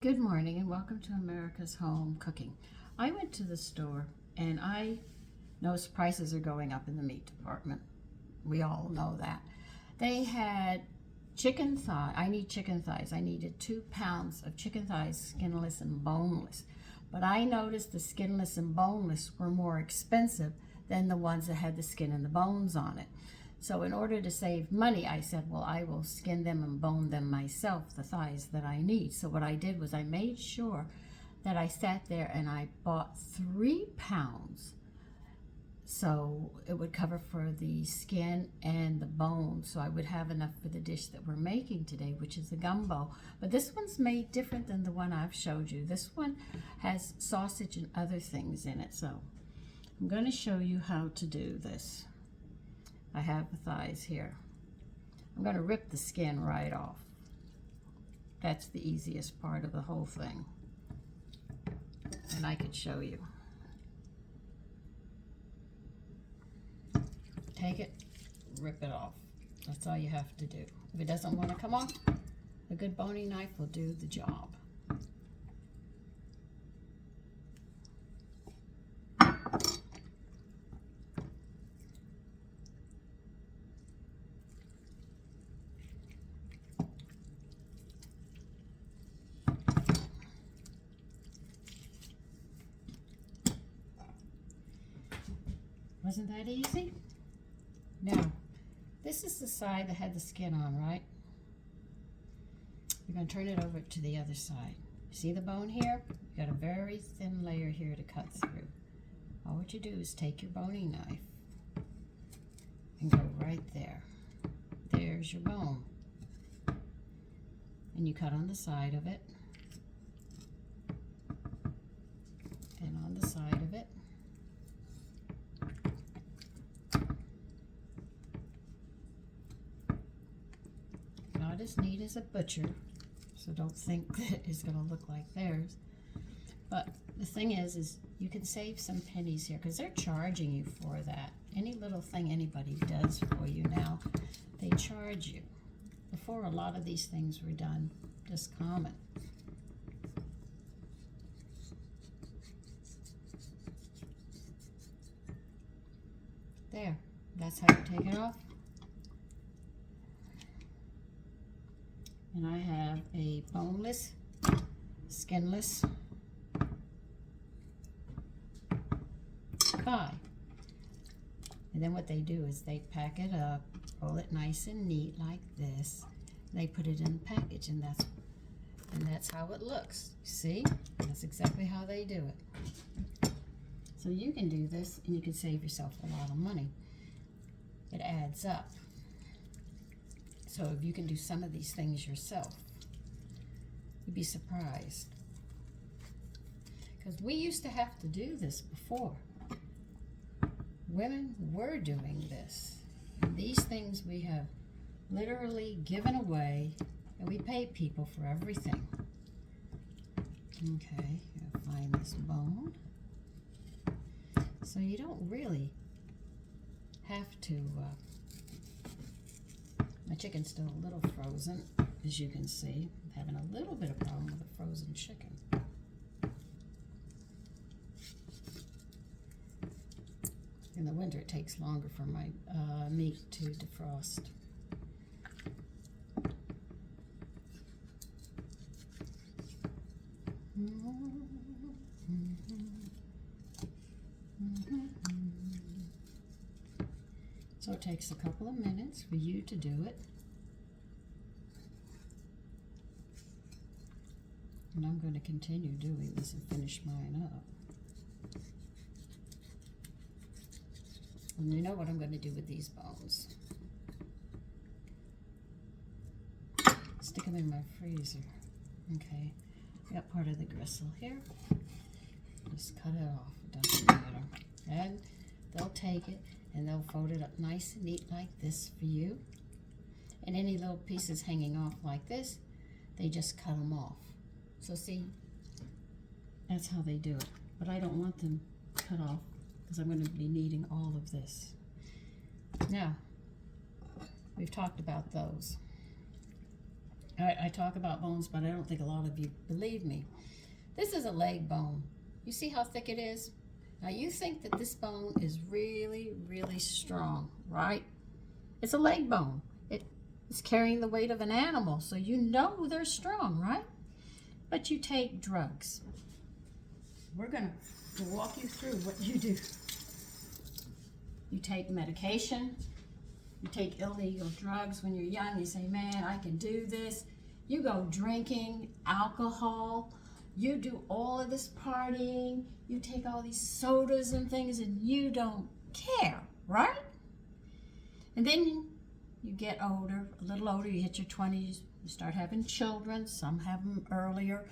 Good morning and welcome to America's Home Cooking. I went to the store and I noticed prices are going up in the meat department. We all know that. They had chicken thigh. I need chicken thighs. I needed 2 pounds of chicken thighs, skinless and boneless. But I noticed the skinless and boneless were more expensive than the ones that had the skin and the bones on it. So in order to save money, I said, well, I will skin them and bone them myself, the thighs that I need. So what I did was I made sure that I sat there and I bought 3 pounds. So it would cover for the skin and the bone. So I would have enough for the dish that we're making today, which is a gumbo. But this one's made different than the one I've showed you. This one has sausage and other things in it. So I'm going to show you how to do this. I have the thighs here. I'm going to rip the skin right off. That's the easiest part of the whole thing. And I could show you. Take it, rip it off. That's all you have to do. If it doesn't want to come off, a good boning knife will do the job. Wasn't that easy? Now, this is the side that had the skin on, right? You're going to turn it over to the other side. See the bone here? You got a very thin layer here to cut through. All what you do is take your boning knife and go right there. There's your bone. And you cut on the side of it. And on the side of it. Not as neat as a butcher, so don't think that it's going to look like theirs. But the thing is you can save some pennies here because they're charging you for that. Any little thing anybody does for you now, they charge you. Before, a lot of these things were done just common. There, that's how you take it off. And I have a boneless, skinless thigh. And then what they do is they pack it up, roll it nice and neat like this. They put it in the package, and that's how it looks. See? That's exactly how they do it. So you can do this, and you can save yourself a lot of money. It adds up. So if you can do some of these things yourself, you'd be surprised. Because we used to have to do this before. Women were doing this. And these things we have literally given away, and we pay people for everything. Okay, I'll find this bone. So you don't really have to... my chicken's still a little frozen, as you can see. I'm having a little bit of problem with a frozen chicken. In the winter, it takes longer for my meat to defrost. So it takes a couple of minutes for you to do it. And I'm going to continue doing this and finish mine up. And you know what I'm going to do with these bones. Stick them in my freezer. Okay, I got part of the gristle here. Just cut it off, it doesn't matter. And they'll take it and they'll fold it up nice and neat like this for you. And any little pieces hanging off like this, they just cut them off. So see, that's how they do it. But I don't want them cut off because I'm going to be needing all of this. Now, we've talked about those. I talk about bones, but I don't think a lot of you believe me. This is a leg bone. You see how thick it is? Now you think that this bone is really, really strong, right? It's a leg bone. It's carrying the weight of an animal, so you know they're strong, right? But you take drugs. We're going to walk you through what you do. You take medication. You take illegal drugs when you're young. You say, man, I can do this. You go drinking alcohol. You do all of this partying. You take all these sodas and things, and you don't care, right? And then you get older, a little older, you hit your 20s, you start having children. Some have them earlier.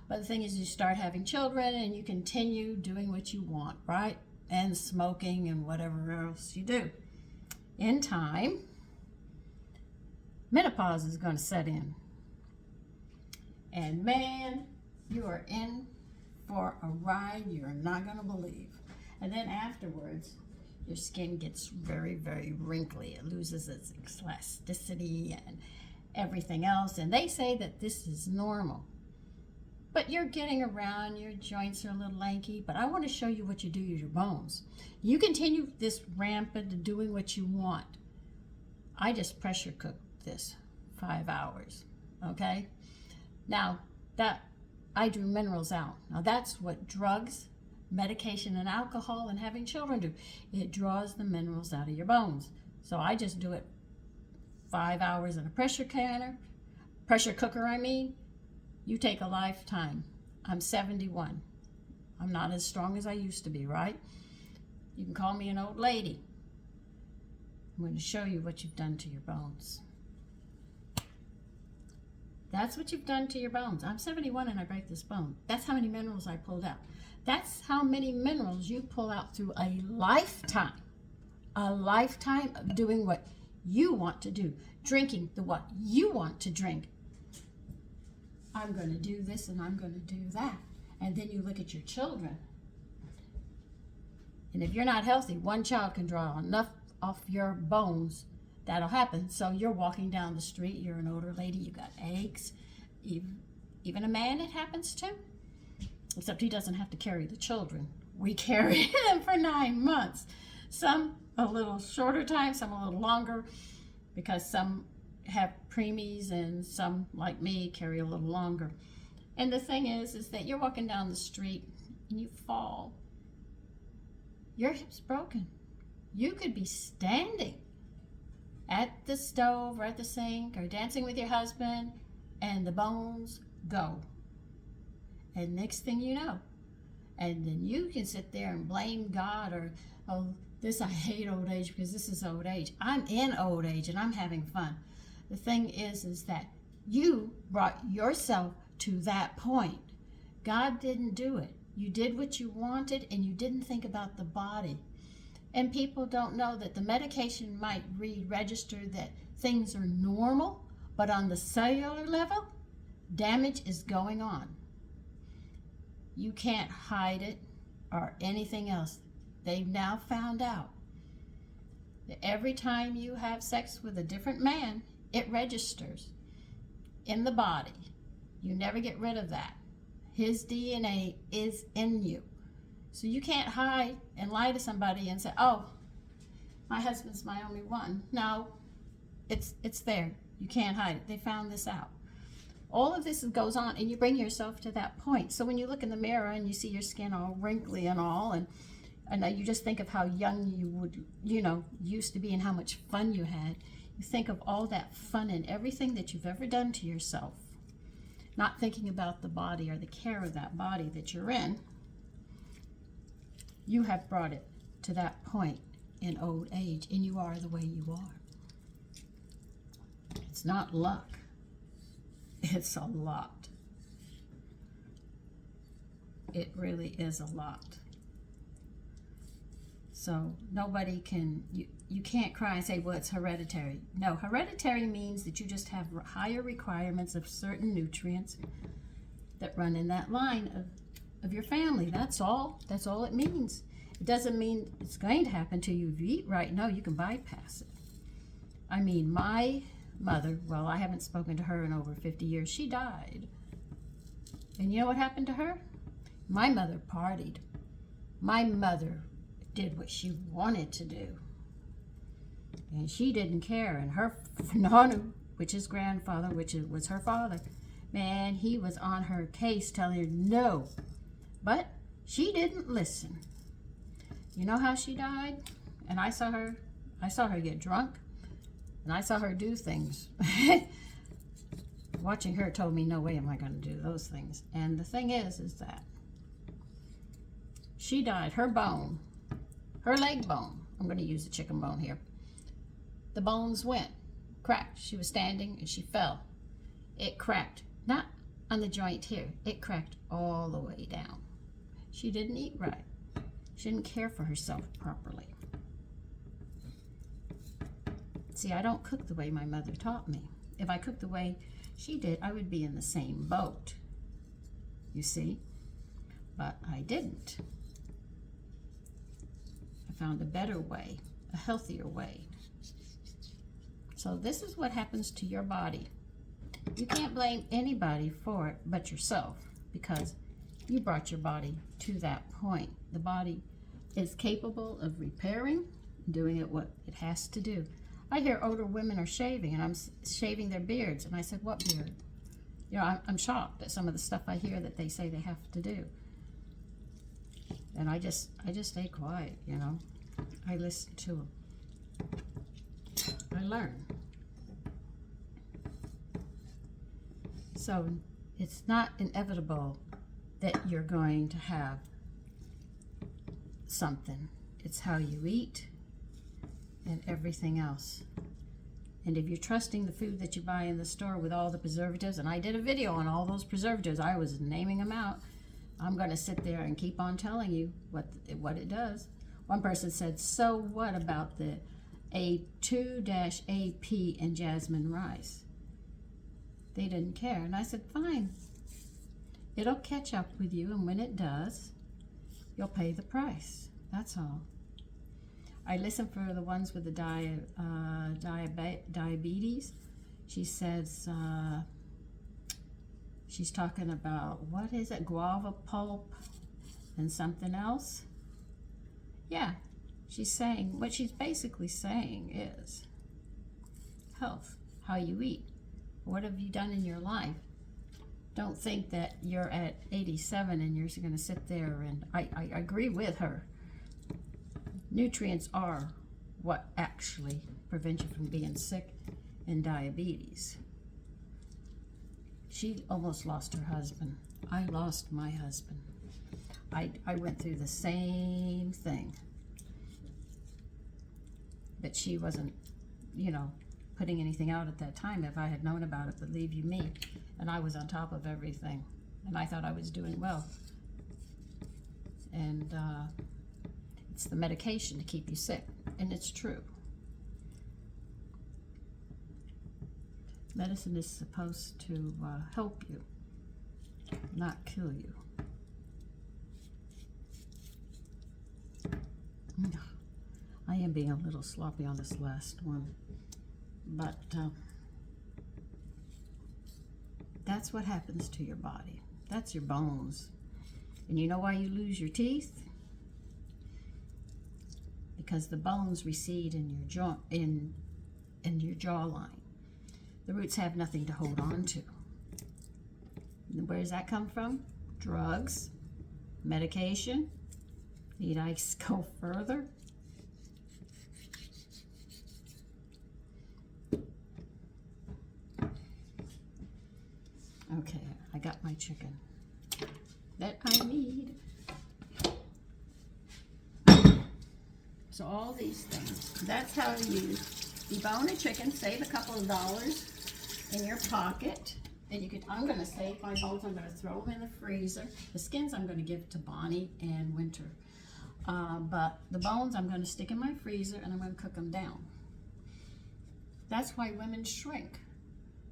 But the thing is, you start having children, and you continue doing what you want, right? And smoking and whatever else you do. In time, menopause is going to set in. And man, you are in for a ride you're not going to believe. And then afterwards, your skin gets very, very wrinkly. It loses its elasticity and everything else. And they say that this is normal. But you're getting around, your joints are a little lanky, but I want to show you what you do to your bones. You continue this rampant doing what you want. I just pressure cooked this 5 hours, okay? Now, that I drew minerals out. Now, that's what drugs, medication, and alcohol and having children do. It draws the minerals out of your bones. So I just do it 5 hours in a pressure cooker, I mean. You take a lifetime. I'm 71. I'm not as strong as I used to be, right? You can call me an old lady. I'm going to show you what you've done to your bones. That's what you've done to your bones. I'm 71 and I break this bone. That's how many minerals I pulled out. That's how many minerals you pull out through a lifetime. A lifetime of doing what you want to do. Drinking the what you want to drink. I'm going to do this and I'm going to do that. And then you look at your children. And if you're not healthy, one child can draw enough off your bones, that'll happen. So you're walking down the street, you're an older lady, you got aches. Even a man, it happens to. Except he doesn't have to carry the children. We carry them for 9 months. Some a little shorter time, some a little longer, because some have preemies and some, like me, carry a little longer. And the thing is that you're walking down the street and you fall. Your hip's broken. You could be standing at the stove or at the sink or dancing with your husband and the bones go. And next thing you know, and then you can sit there and blame God or, oh, I hate old age because this is old age. I'm in old age and I'm having fun. The thing is that you brought yourself to that point. God didn't do it. You did what you wanted and you didn't think about the body. And people don't know that the medication might register that things are normal, but on the cellular level, damage is going on. You can't hide it or anything else. They've now found out that every time you have sex with a different man, it registers in the body. You never get rid of that. His DNA is in you. So you can't hide and lie to somebody and say, oh, my husband's my only one. No, it's there. You can't hide it. They found this out. All of this goes on, and you bring yourself to that point. So when you look in the mirror and you see your skin all wrinkly and all, and you just think of how young you would, used to be and how much fun you had. You think of all that fun and everything that you've ever done to yourself, not thinking about the body or the care of that body that you're in. You have brought it to that point in old age, and you are the way you are. It's not luck. It's a lot. It really is a lot. So nobody can, you can't cry and say, well, it's hereditary. No, hereditary means that you just have higher requirements of certain nutrients that run in that line of your family. That's all. That's all it means. It doesn't mean it's going to happen to you if you eat right. No, you can bypass it. I mean, my mother, well, I haven't spoken to her in over 50 years. She died. And you know what happened to her? My mother partied. My mother did what she wanted to do. And she didn't care. And her Nonu, which is grandfather, was her father, man, he was on her case telling her no. But she didn't listen. You know how she died? And I saw her get drunk. And I saw her do things. Watching her told me, no way am I going to do those things. And the thing is that she died. Her bone, her leg bone, I'm going to use the chicken bone here. The bones went, cracked. She was standing and she fell. It cracked, not on the joint here. It cracked all the way down. She didn't eat right. She didn't care for herself properly. See, I don't cook the way my mother taught me. If I cooked the way she did, I would be in the same boat. You see? But I didn't. I found a better way, a healthier way. So this is what happens to your body. You can't blame anybody for it but yourself, because you brought your body to that point. The body is capable of repairing, doing it what it has to do. I hear older women are shaving, and I'm shaving their beards, and I said, what beard? You know, I'm shocked at some of the stuff I hear that they say they have to do. And I just stay quiet, you know. I listen to them. I learn. So it's not inevitable that you're going to have something. It's how you eat and everything else. And if you're trusting the food that you buy in the store with all the preservatives, and I did a video on all those preservatives, I was naming them out, I'm going to sit there and keep on telling you what it does. One person said, so what about the A2-AP in jasmine rice? They didn't care. And I said, fine. It'll catch up with you, and when it does, you'll pay the price. That's all. I listen for the ones with the diabetes. She says, she's talking about, what is it, guava pulp and something else? Yeah, she's saying, what she's basically saying is health, how you eat. What have you done in your life? Don't think that you're at 87 and you're going to sit there and, I agree with her. Nutrients are what actually prevent you from being sick and diabetes. She almost lost her husband. I lost my husband. I went through the same thing. But she wasn't, you know, putting anything out at that time. If I had known about it, believe you me, and I was on top of everything, and I thought I was doing well. And it's the medication to keep you sick, and it's true. Medicine is supposed to help you, not kill you. I am being a little sloppy on this last one, but that's what happens to your body. That's your bones. And you know why you lose your teeth? Because the bones recede in your jaw, in your jawline. The roots have nothing to hold on to. And where does that come from? Drugs, medication. Need I go further? Okay, I got my chicken that I need. So all these things, that's how you debone a chicken, save a couple of dollars in your pocket. And you could, I'm going to save my bones, I'm going to throw them in the freezer. The skins I'm going to give to Bonnie and Winter. But the bones I'm going to stick in my freezer and I'm going to cook them down. That's why women shrink.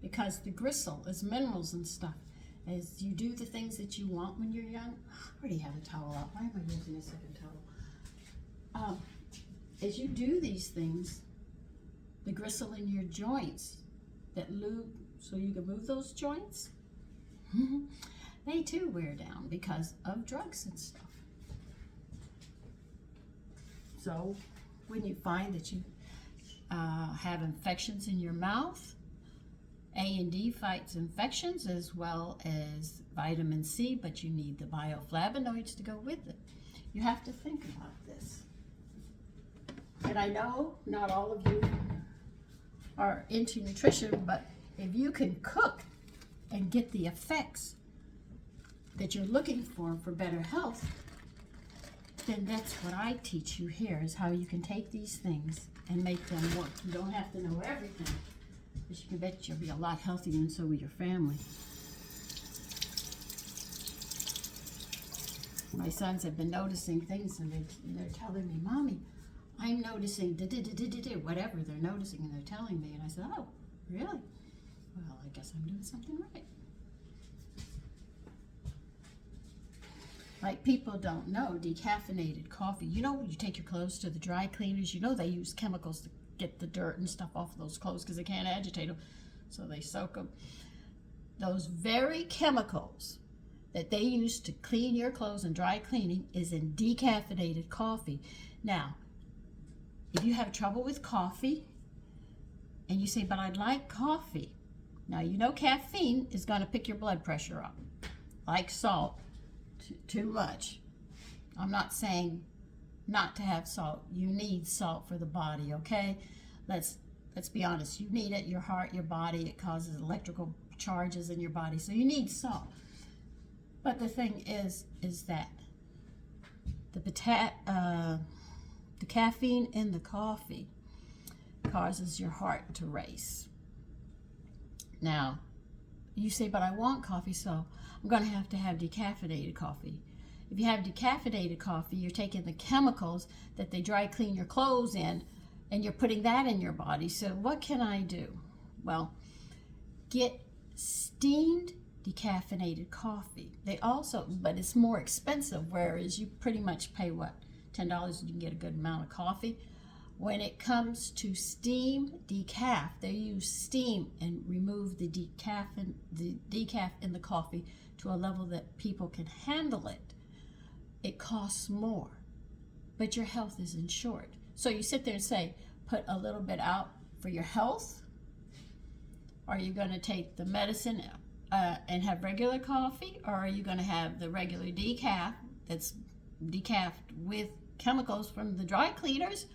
Because the gristle is minerals and stuff. As you do the things that you want when you're young. I already have a towel out. Why am I using a second towel? As you do these things, the gristle in your joints that lube so you can move those joints, they too wear down because of drugs and stuff. So when you find that you have infections in your mouth, A&D fights infections as well as vitamin C, but you need the bioflavonoids to go with it. You have to think about this. And I know not all of you are into nutrition, but if you can cook and get the effects that you're looking for better health, then that's what I teach you here, is how you can take these things and make them work. You don't have to know everything, but you can bet you'll be a lot healthier, and so will your family. My sons have been noticing things, and they're telling me, Mommy, I'm noticing whatever they're noticing, and they're telling me. And I said, oh, really? Well, I guess I'm doing something right. Like, people don't know decaffeinated coffee. You know, when you take your clothes to the dry cleaners, you know they use chemicals to get the dirt and stuff off of those clothes because they can't agitate them, so they soak them. Those very chemicals that they use to clean your clothes and dry cleaning is in decaffeinated coffee. Now, if you have trouble with coffee and you say, but I'd like coffee, now you know caffeine is going to pick your blood pressure up, like salt, too much. I'm not saying not to have salt. You need salt for the body, okay? Let's be honest. You need it. Your heart, your body, it causes electrical charges in your body, so you need salt. But the thing is that the caffeine in the coffee causes your heart to race. Now, you say, but I want coffee, so I'm going to have decaffeinated coffee. If you have decaffeinated coffee, you're taking the chemicals that they dry clean your clothes in, and you're putting that in your body. So what can I do? Well, get steamed decaffeinated coffee. They also, but it's more expensive, whereas you pretty much pay what, $10 and you can get a good amount of coffee. When it comes to steam decaf, they use steam and remove the decaf in the coffee to a level that people can handle it. It costs more, but your health is insured. So you sit there and say, put a little bit out for your health. Are you going to take the medicine and have regular coffee, or are you going to have the regular decaf that's decaf with chemicals from the dry cleaners?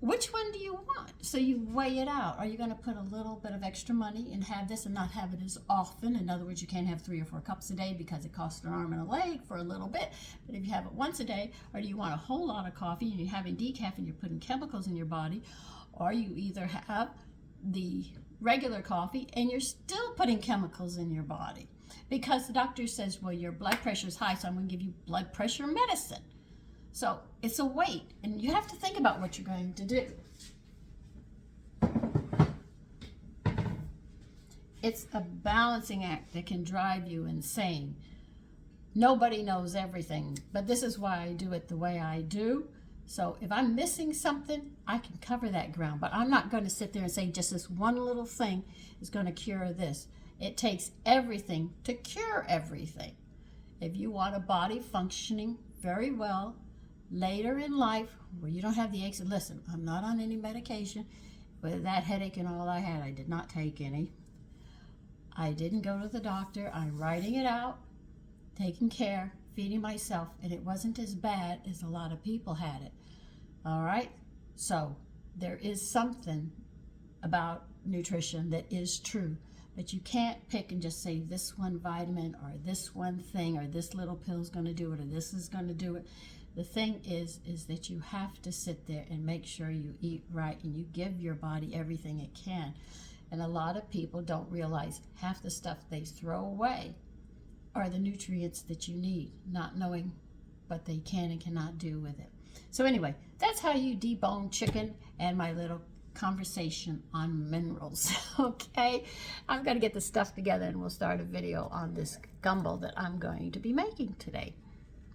Which one do you want? So you weigh it out. Are you going to put a little bit of extra money and have this and not have it as often? In other words, you can't have 3 or 4 cups a day because it costs an arm and a leg for a little bit. But if you have it once a day, or do you want a whole lot of coffee and you're having decaf and you're putting chemicals in your body, or you either have the regular coffee and you're still putting chemicals in your body because the doctor says, well, your blood pressure is high, so I'm going to give you blood pressure medicine. So it's a weight, and you have to think about what you're going to do. It's a balancing act that can drive you insane. Nobody knows everything, but this is why I do it the way I do. So if I'm missing something, I can cover that ground, but I'm not going to sit there and say just this one little thing is going to cure this. It takes everything to cure everything. If you want a body functioning very well later in life, where you don't have the aches, and listen, I'm not on any medication. With that headache and all I had, I did not take any. I didn't go to the doctor. I'm writing it out, taking care, feeding myself, and it wasn't as bad as a lot of people had it. All right? So there is something about nutrition that is true, but you can't pick and just say this one vitamin or this one thing or this little pill is going to do it or this is going to do it. The thing is that you have to sit there and make sure you eat right and you give your body everything it can. And a lot of people don't realize half the stuff they throw away are the nutrients that you need, not knowing what they can and cannot do with it. So anyway, that's how you debone chicken and my little conversation on minerals. Okay, I'm going to get the stuff together and we'll start a video on this gumbo that I'm going to be making today.